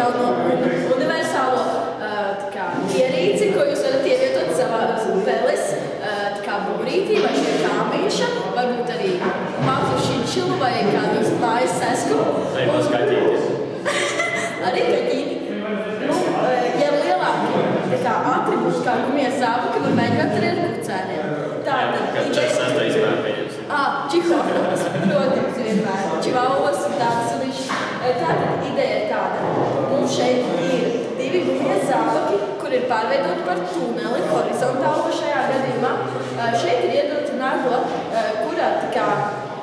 jauno universālo ierīci, ko jūs varat ievietot savā peles būrītī, vai šie kāmīša, varbūt arī mazu šinčilu vai kādu mājas sesku. Vai paskatīties. Arī kaķīti. Ja lielāki atribūti kā gumijas zābaki, var mēģināt arī ar kucēniem. Kas 46. pēļņus? Čihuahuas, protams, vienmēr. Čihuahuas un tāds viņš. Tātad ideja ir tāda. Mums šeit ir 2 gumijas zābaki, kur ir pārveidoti par tuneli horizontālo šajā gadījumā. Šeit ir iedota nagla, kurā,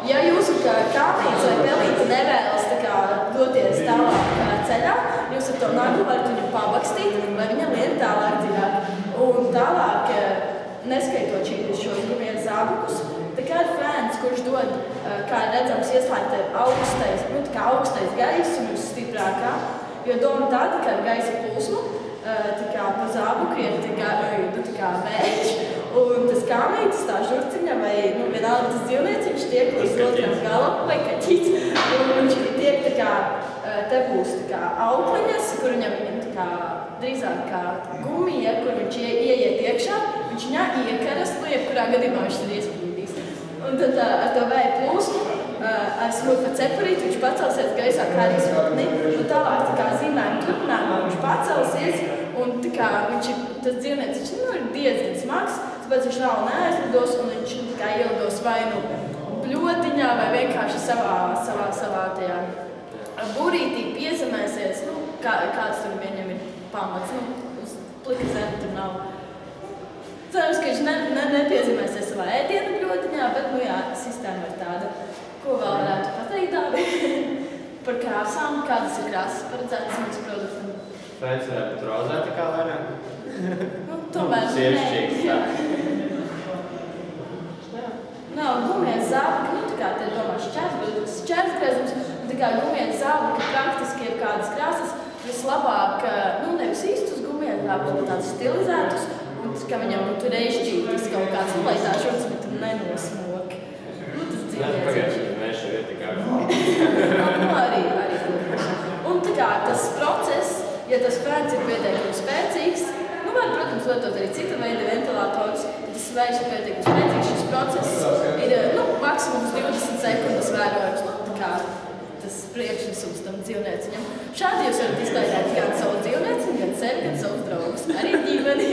ja jūsu kāmīts vai pelīte nevēlas doties tālāk ceļā, jūs ar to naglu varat viņu pabakstīt, lai viņa lien tālāk dziļāk. Un tālāk, neskaitot šos gumijas zābakus, tā kā ir fēns, kurš dod, kā redzams, ieslēgt augstais gaiss un uz stiprākā, jo doma tāda, ka ar gaisa plūsmu pa zābuku ir vējš, un tas kāmītis, tā žurciņa vai vienalga tas dzīvnieciņš tiek uz otram galam vai kaķīts, un viņš tiek te būs aukliņas, kur viņam drīzāk kā gumija, kur viņš ieiet iekšā, viņš viņā iekaras, jebkurā gadījumā viņš ir iespīdīs. Un tad ar to vēja plūsmu, ar smurfa cepurīti, viņš pacelsies gaisā kā arī smutni, un tālāk zīmējuma turpinājumā viņš pacelsies, un tas dzīvnieks ir diezgan smags, tāpēc viņš vēl neaizlidos, un viņš ielidos vai nu bļotiņā, vai vienkārši savā tajā būrītī piezemēsies, kāds tur viņam ir pamats, uz plika zemi tur nav. Cerams, ka viņš nepiezemēsies savā ēdienu bļotiņā, bet, sistēma ir tāda. Ko vēl varētu pateikt, Dāvi? Par krāsām, kādas ir krāsas paredzētas mums produktam? Fēns varētu būt rozēta kā vairāk? Tomēr nē. Nav gumijas zābaki, te domā šķērsgriezums, un gumijas zābaki praktiski ir kādas krāsas, vislabāk, nevis īstus gumijas zābakus, bet tādus stilizētus, un ka viņam būtu reizšķītis kaut kāds, lai tā šurts, bet nenosmoki. Tas dzīvnieciņš. Mēs šeit ir tikai. Arī. Un tas process, ja tas fēns ir pietiekami spēcīgs, var, protams, lietot arī cita veida ventilatorus, ja tas vējš ir pietiekami spēcīgs, šis process ir maksimums 20 sekundes vērojams, tas priekšnesums tam dzīvnieciņam. Šādi jūs varat iztaigāt gan savu dzīvnieciņu, gan sevi, gan savus draugus, arī ģimeni.